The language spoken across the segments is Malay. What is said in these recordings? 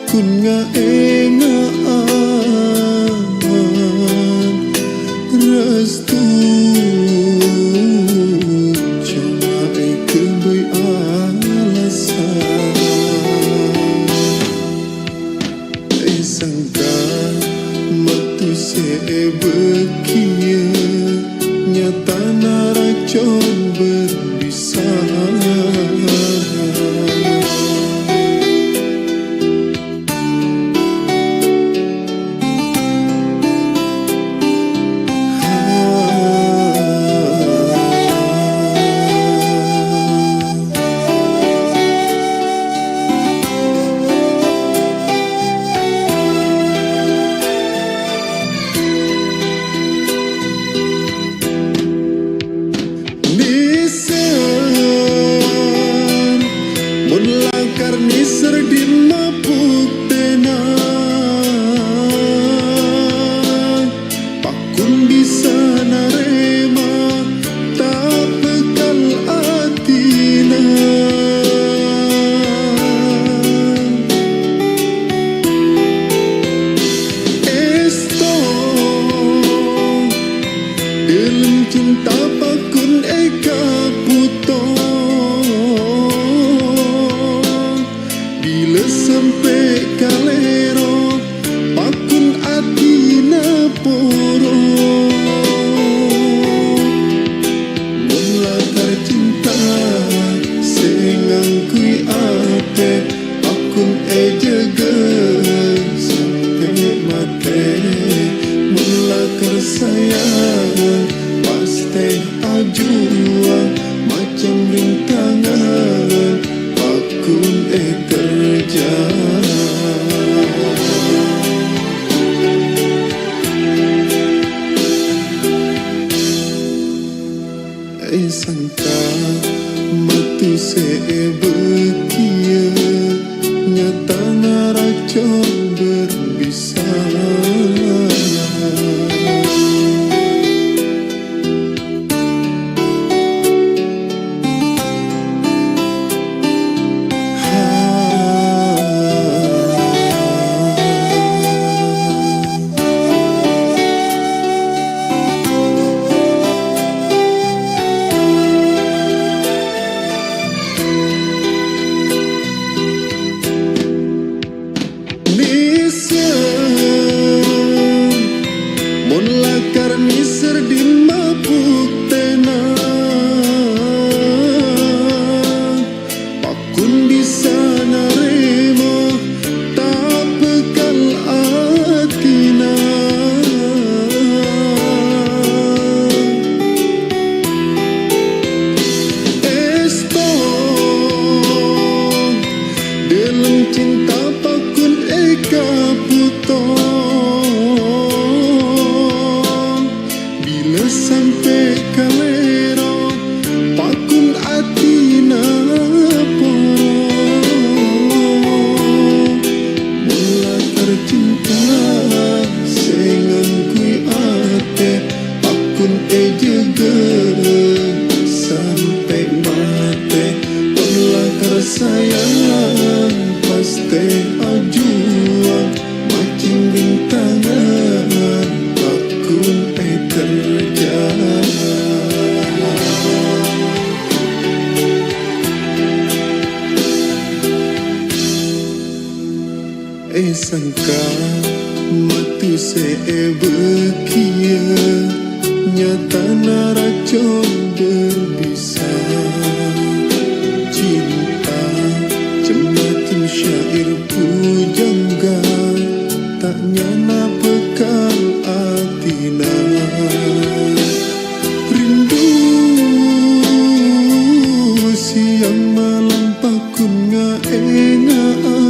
pakun ngaengaan restu jangai kebui alasan sangka matu sebekia nyata naracon berbisa karni serdin mapuk tenang pakun bisa narema tak bekal atina esto dalam cinta pakun eka putong sampai kalero pakun atina poro mula tercinta sengang kui ate pakun jaga sampai mate mula kersayang pasti ajuang macam rintangan pakun kerja sangka matu sebekia nyata naracon berbisa karni serdin mapuk tenang pakun bisa narema tak bekal atina esto dalam cinta pakun eka putong sampai kalero pakun atina poro mula tercinta sengang kui ate pakun jaga sampai mate mula tersayang pasti ajuang macam rintangan pakun kerja sangka matu sebekia nyata naracon berbisa cinta cematim syair pujangga tak nyana bekal atina rindu siang malam pakun ngaengaan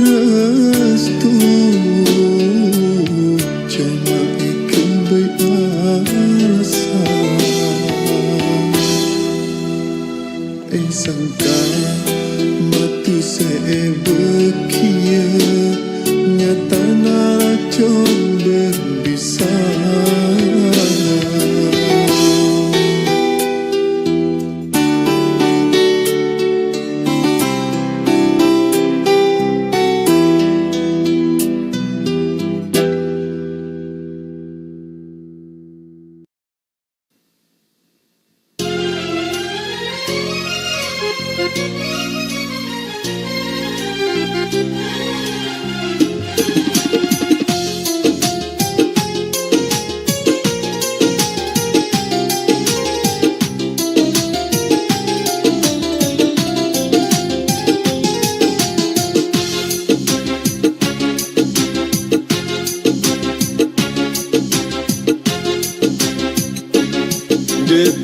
restu jangai kebui alasan sangka matu sebekia nyata naracon berbisa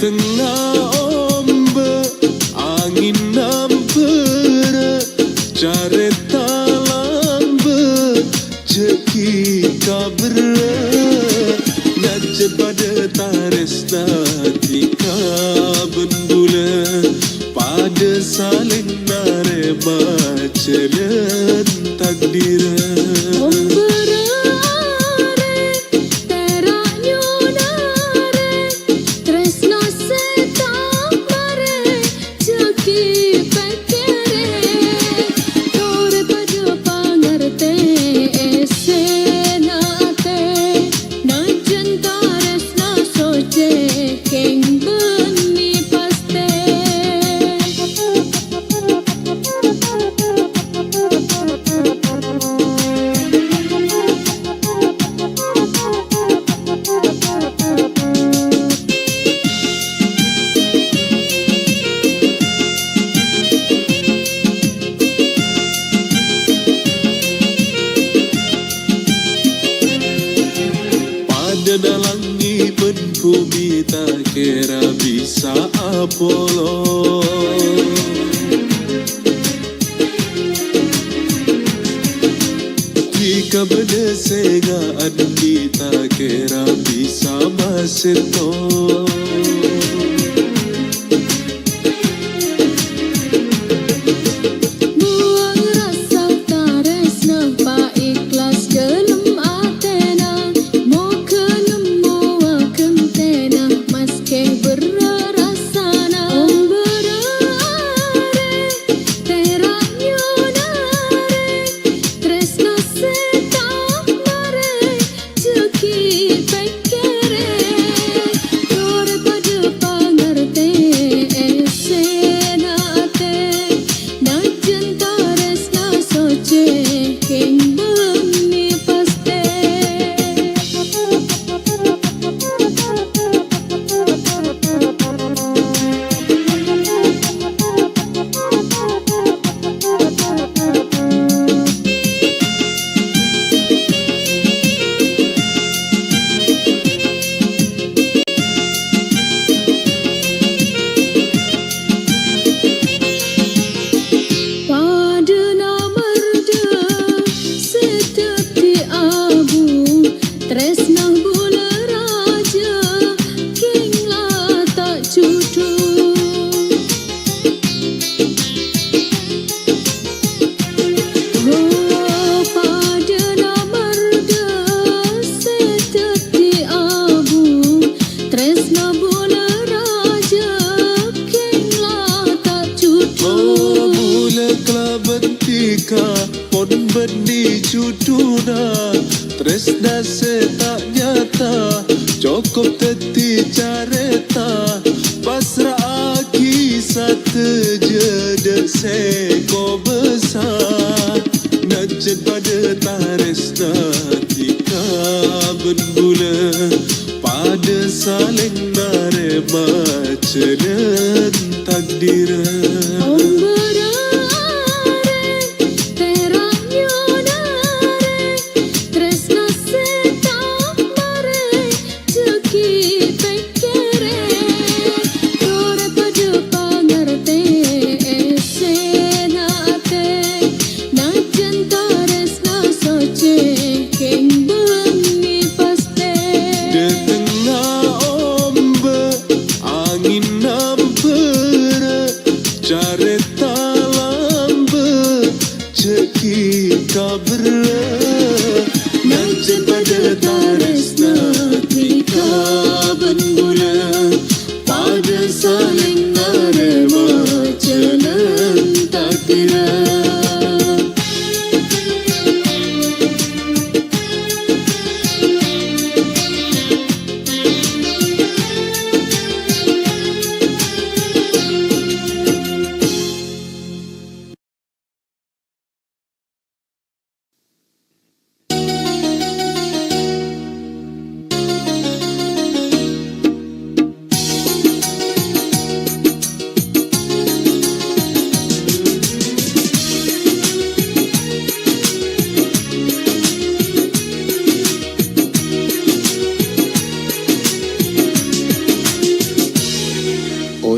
tengah ombak angin nampera careta lambe ceki kabera nace pada tares natika bendula pada saling narema celen takdira dalangi bumi tak kira bisa apolo jika benda segaan kita kira bisa masito buang rasa taresna pa ikhlas dalam pon benih juduna tresna setak nyata cukup teti careta pasrah kisah terjeda seko besar najen pada taresna tika bendula pada saling narema celen takdira careta lambe ceki kabera nace pada taresna tika bendula pada saling narema celen takdira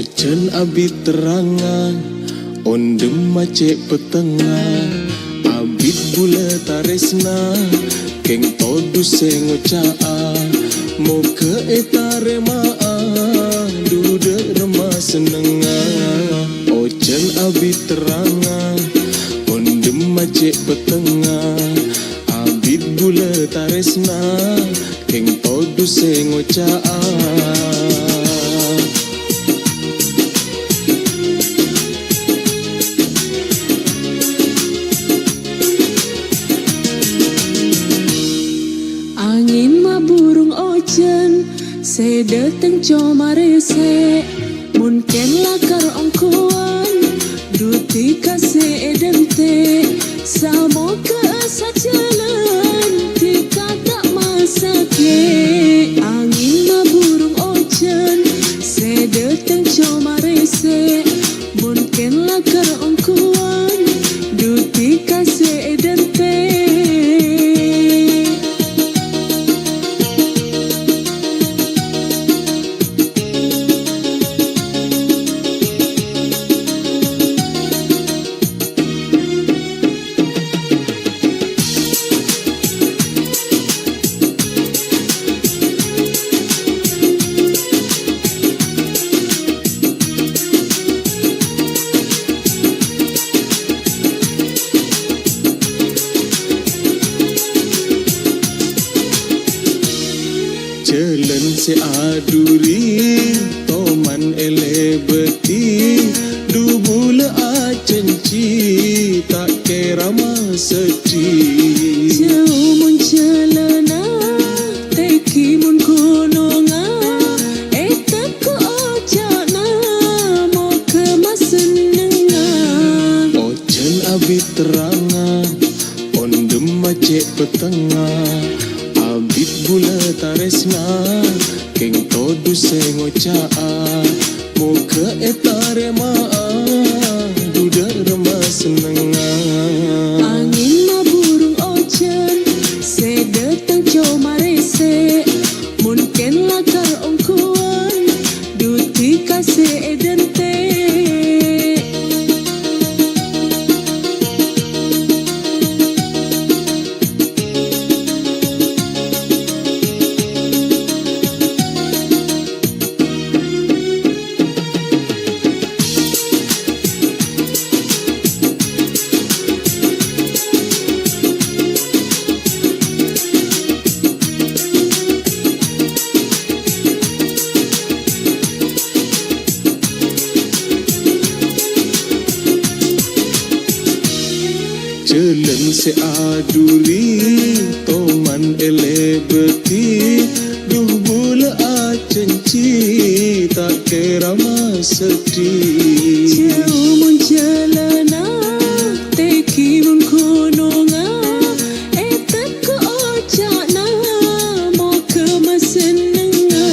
Ocean abi terangan ondem macet petengah abit bula taresna keng todu sengocaa mo ke etare maa dude remah senengah. Ocean abi terangan ondem macet petengah abit bula taresna keng todu sengocaa. Se datang comare se mungkin lakar ongkuan duti kase edente samo ke sajalan tika tak masake angin maburung ocean se datang comare se mungkin lakar ongkuan duti kase edente. Jalan se aduri toman ele beti dubula acenci tak kira masedi jauh mun celana teki mun kunonga etak ko ojana mo ke masenenga. Ocean abi terangan ondem macet petengah abit bula taresna keng todu sengocaa mo ke etare maa duda remah senengah. Angin maburung ocean se datang comare se mungkin lakar ongkuan duti kase edente. Jalan se aduri toman ele beti duh bula acenci tak kira masedi jauh mun celana teki mun kunonga etak ko ojana mo ke masenenga.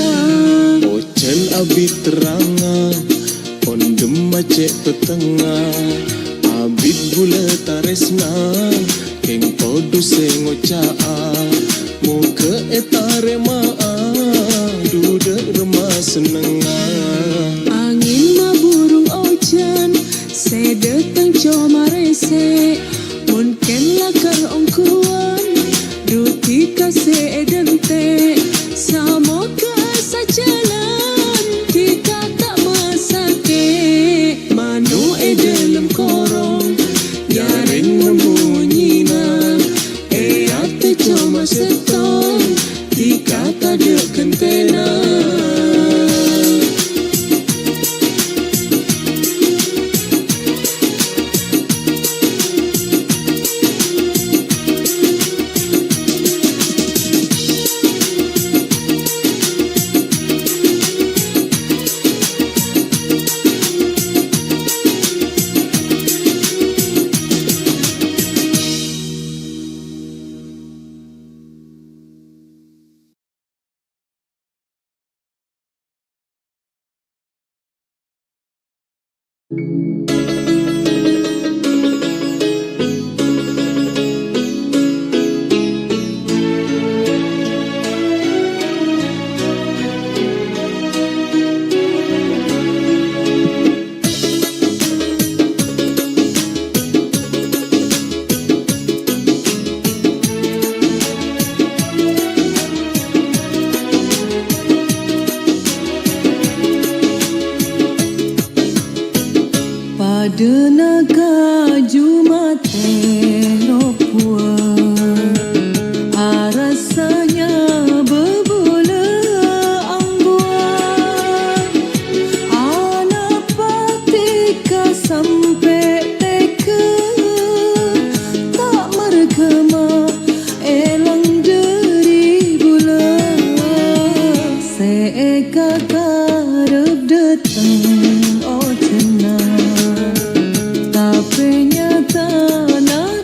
Ocean abi terangan ondem macet petengah abit bula taresna keng todu sengocaa mo ke etare maa duda remah senengah. Angin maburung ocean se datang comare se mungkin lakar ongkuan duti kase edente samo ke sajalan tika tak masake manu dalam korong nyaring munyinya ate cuma seton tika tak ada kentena. pada naga Jumate Ropua rasanya berbola angguan anak patika sampai teka tak mergema elang deri bula seeka karep datang oh tenang tapi nyata nak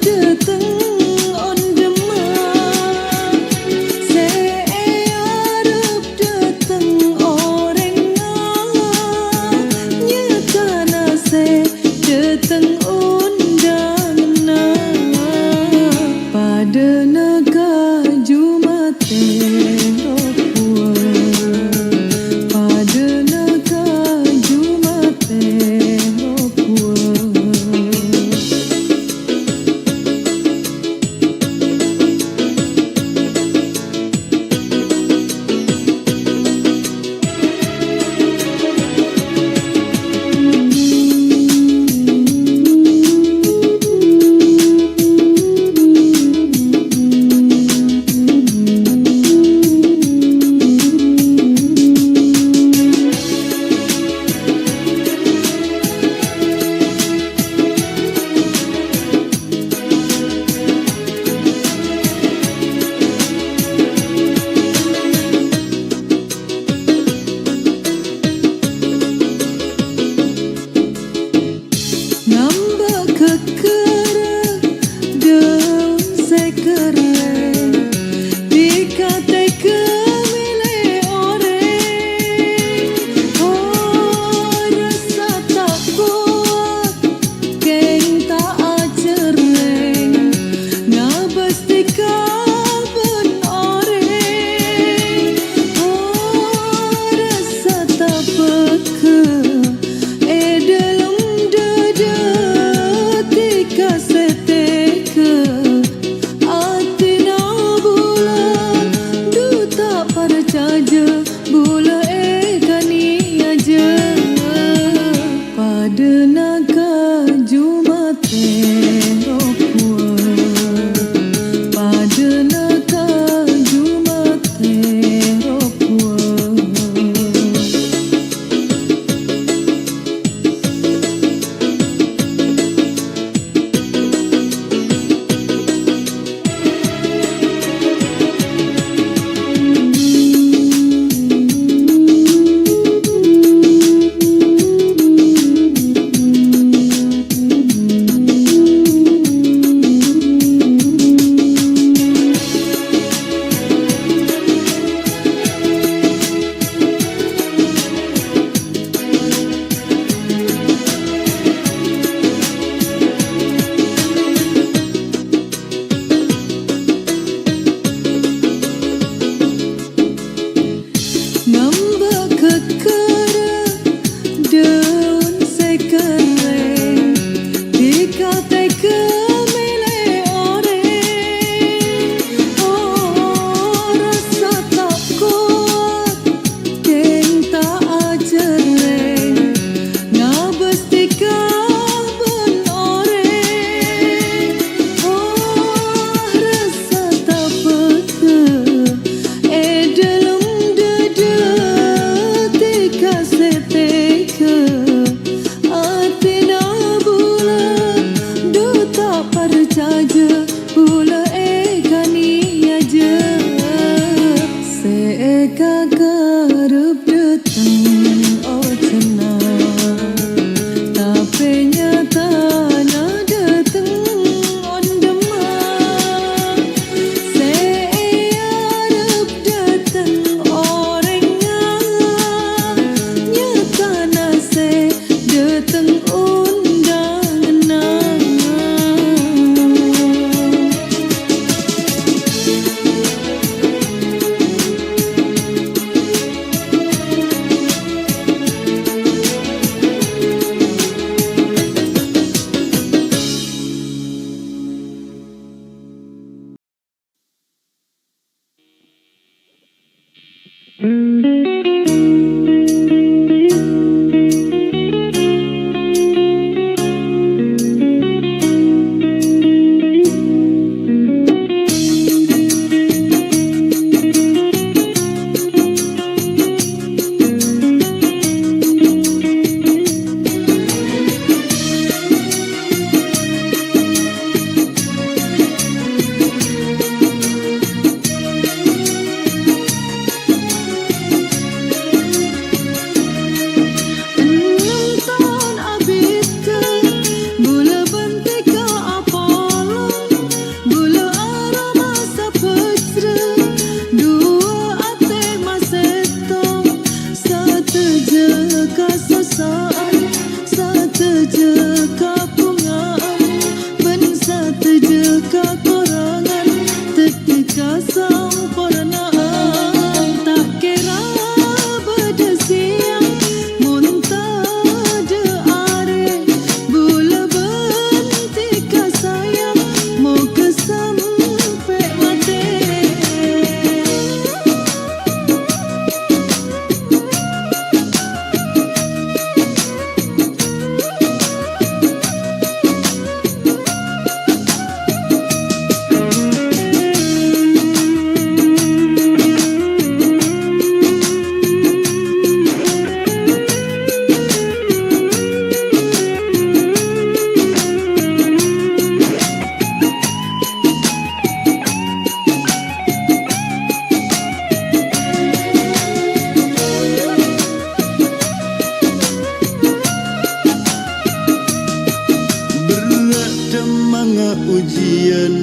ujian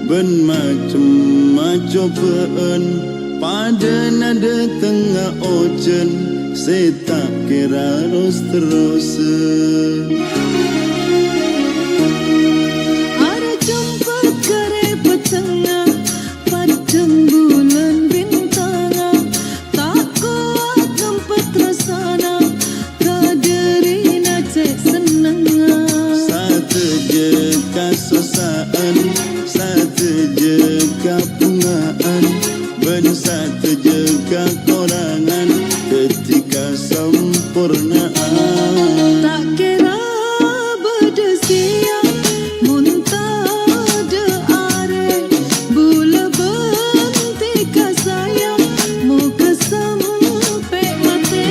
ben macam-macam cobaan pada nada tengah ocean saya tak kira terus Ada jemput kare petengah padang bulan bintang tak kuat tempat rasana kaderi nacek senang satu je kasosaan satu je kapungaan ben satu je kekurangan ketika sempurnaan tak kira beda siang muntah de are bula bentika sayang muka sampai mati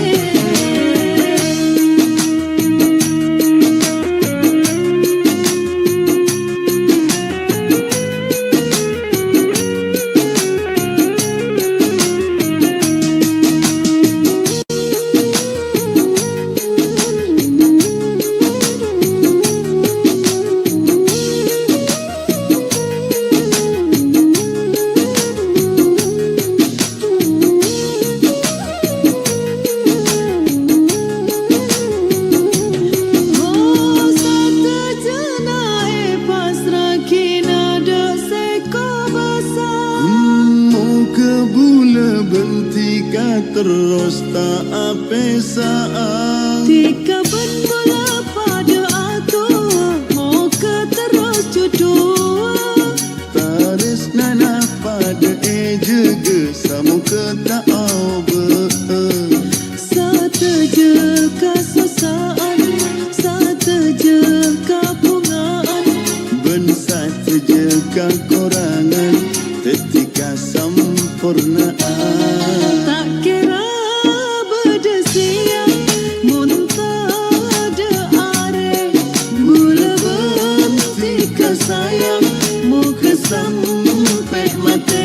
terus tak apa saang tika bermula pada atur mau ke terus jodoh taris nana pada juga samu ke tak over satu je kesusaan satu je kepungaan ben satu je kekurangan ketika sempurnaan tak kira beda siang muntah de are bula bentika sayang muka sampai mati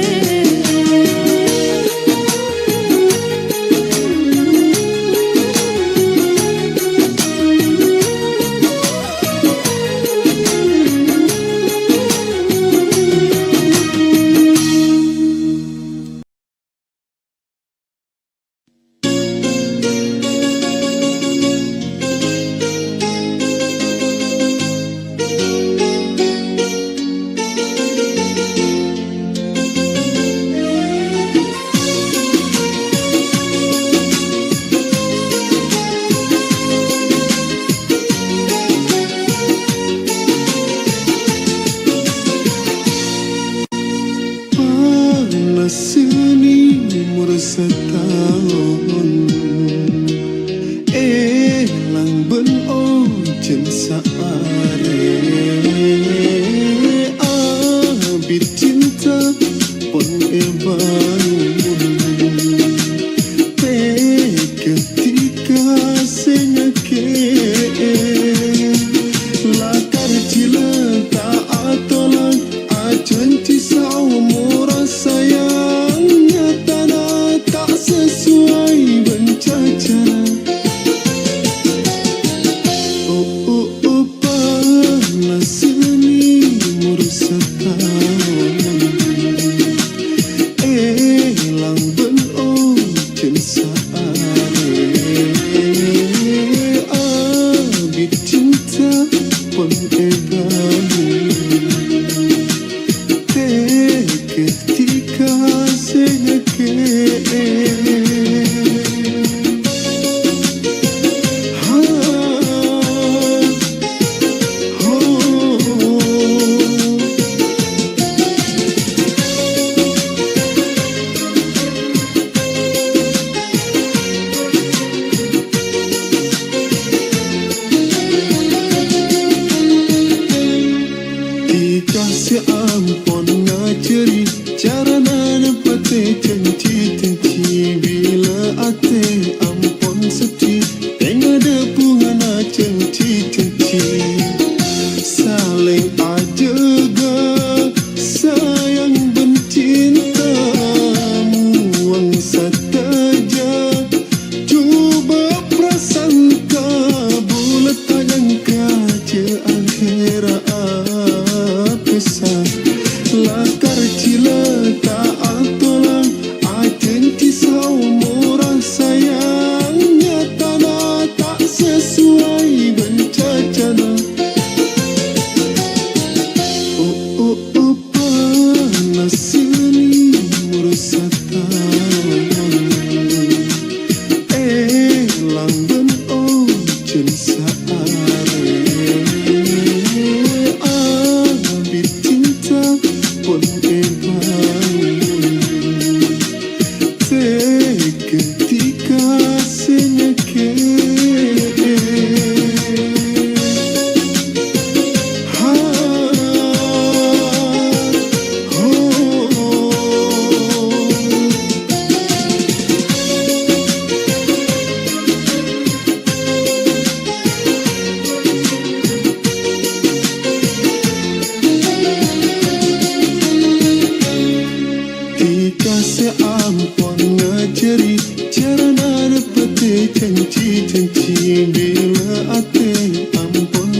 seni setahun lang ben ojen saare abit cinta pon ketika senyake lakar cilaka atolan ajanti saumur sayangnya tanah tak sesuai bencaca panas seni setahun lang ben ojen saare abit cinta pon ketika senyake dikasih ampun ngajari cara nanepate cenci-cenci bila ate ampun sedih tengah depungan cenci-cenci saling ajaga sayang bencinta muang sataja cuba prasangka bulat tanyangka je akhirat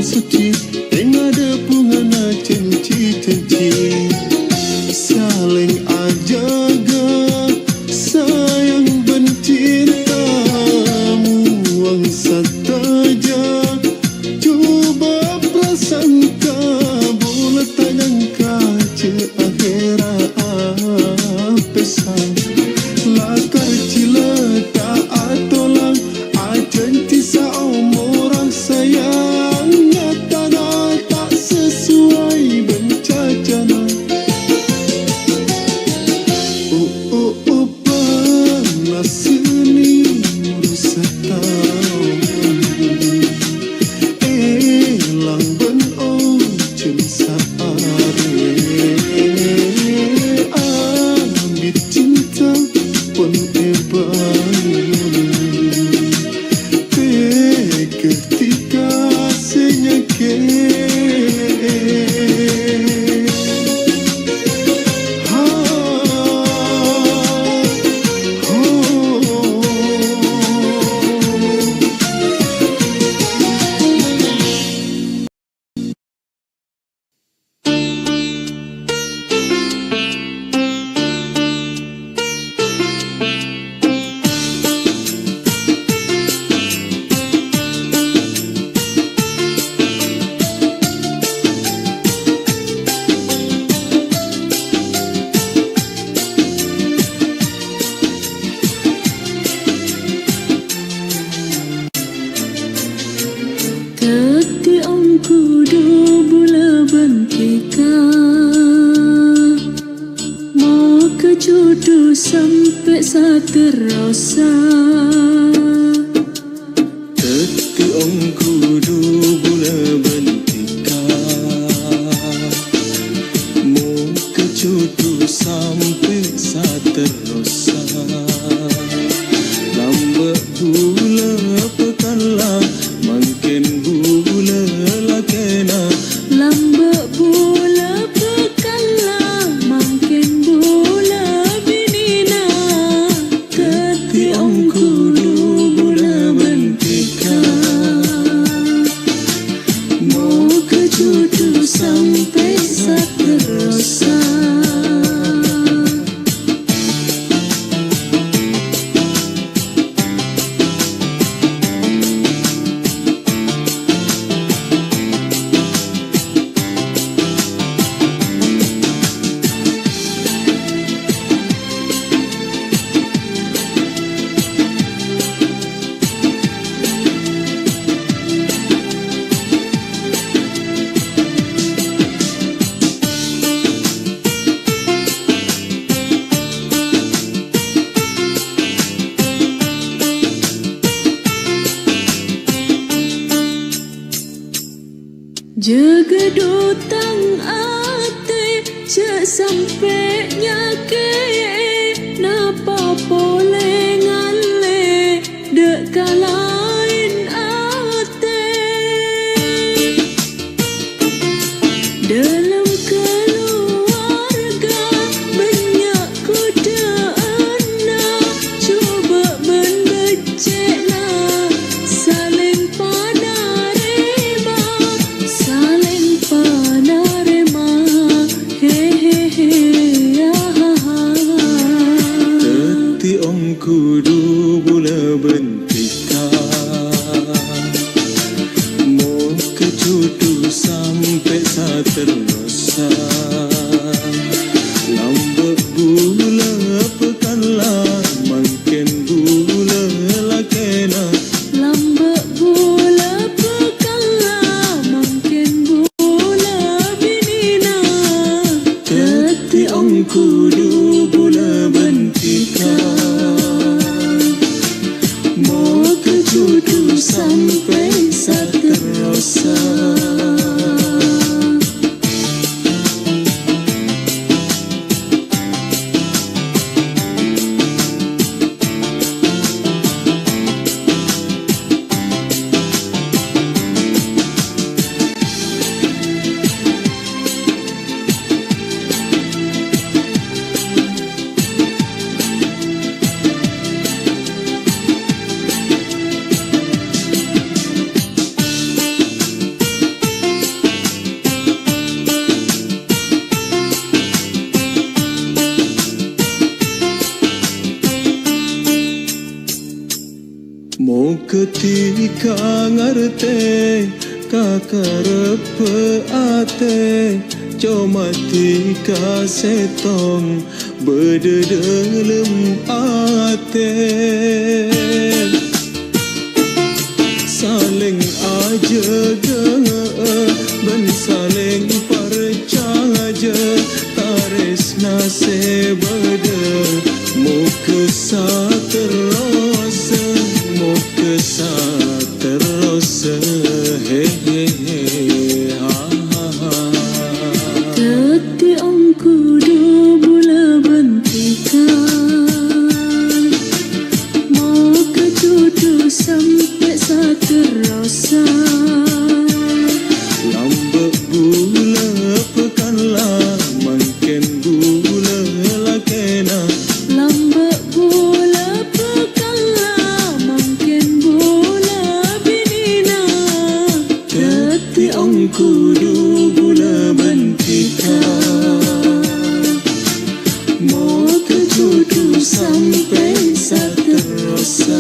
suci tengah depungan cenci-cenci saling ajaga sayang bencinta muang sataja coba prasangka bulat tangan kaca akhirat pesan lakar cila tak atolang ajanti seumur sayang nyata tak sesuai bencacana panas seni rusak tahun elang ben cem saare ambil cinta pun ketika senyake Tati angku do bula bentika mau ke jodoh sampai saterosa Teti ongku du bula bentika mau ke jodoh sampai saterosa lambat bula pekanlah makin bula lakena lambat bola pekala makin bola binina Tati angku do bula bentika mau ke jodoh sampai saterosa Jaga dotang ate cak sampai nyake napa boleh ngale dek kalain ate dalam keluarga banyak kuda anak coba bendecekna saling panarema saling panarema hehehe Teti tika ngarte kakarep ate cuma tika setong berdelem ate saling ajaga ben saling percaya taris nasibada muka terus muka terus he he he ha ha ha Tati angku do bula bentikan mau kecudu sampai satu rasa Lambak gula pekanlah makin gula lakena Lambat bola pekanlah makin bola binina Tati angku du gula bentikan Mau kecudu sampai satu rasa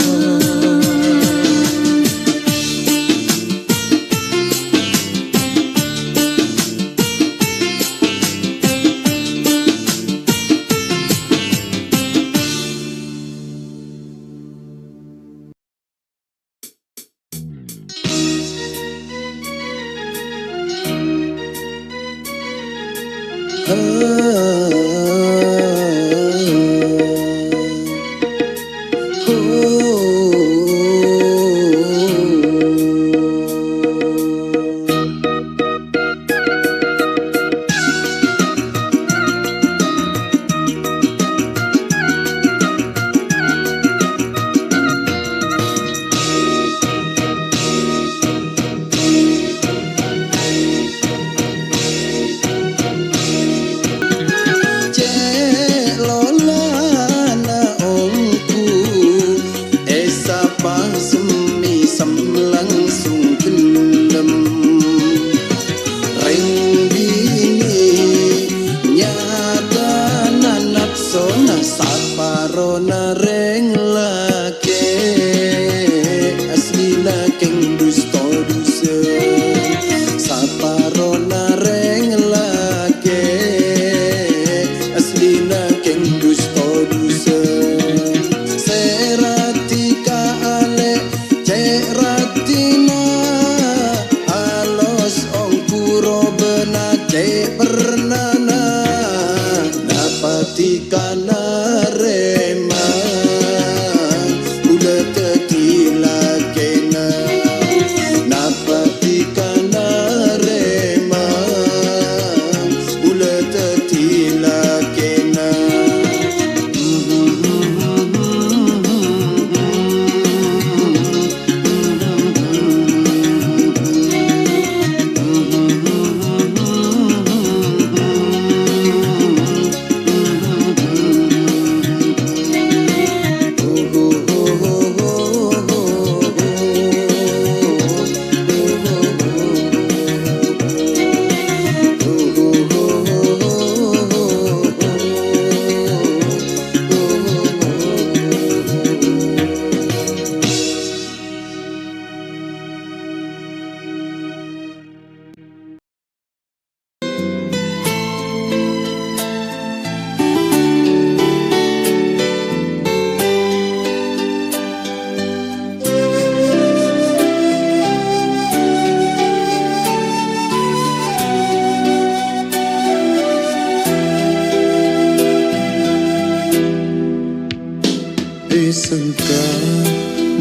sangka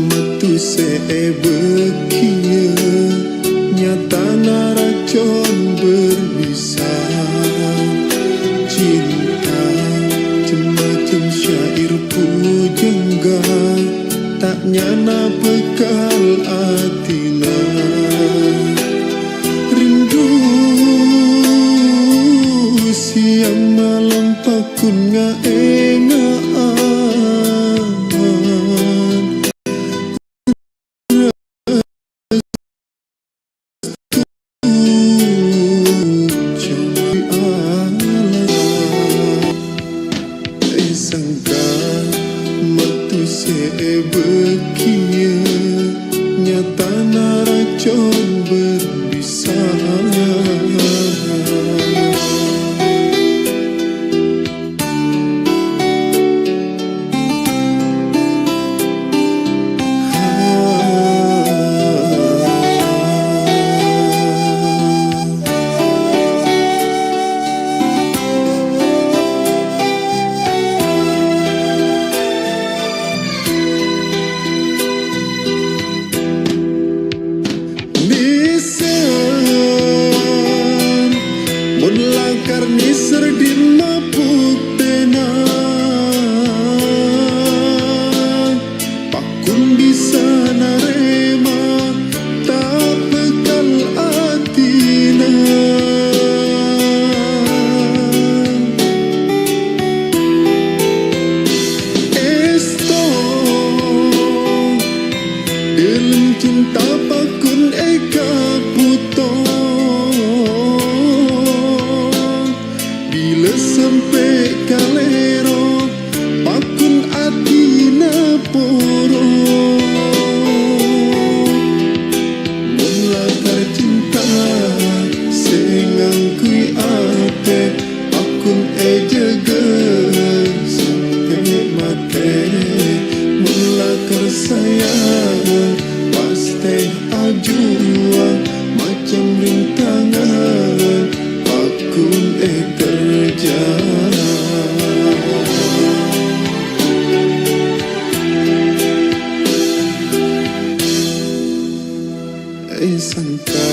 metu sebekia nyata naracon berbisa cinta macam syair pujangga tak nyana bekal atina rindu siang malam pakun ngaengaan Nisar di mapuk tenang Pakun bisa narema Tak bekal atina Esto dalam cinta pakun eka putong sampai kalero pakun atina poro mulakar cinta sengang kui ate pakun jaga sampai mate mulakar sayang pasti ajua macam rintangan pakun kerja sangka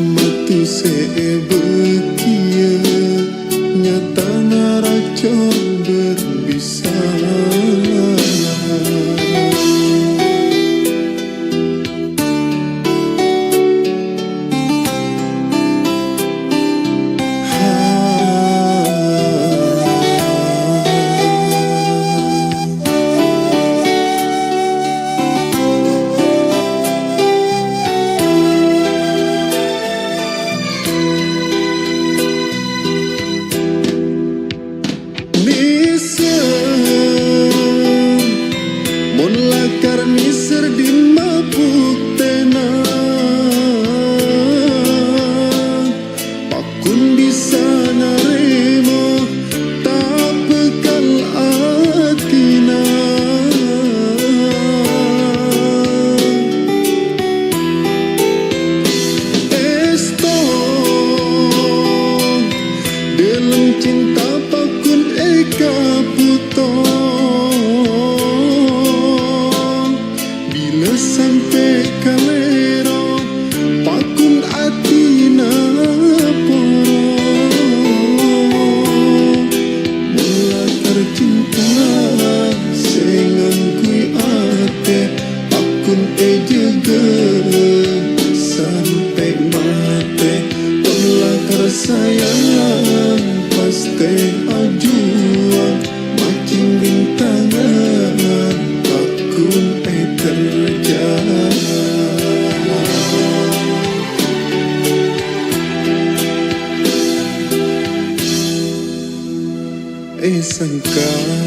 matu sebekia nyata naracon berbisa lakar nisar di mapuk tenang pakun bisa naremo tak bekal atina esto dalam cinta pakun eka putong sampai kalero pakun atina poro mulakar cinta sengang kui ate pakun jaga sampai mate mulakar sayang pasti ajua macam rintangan pakun kerja sangka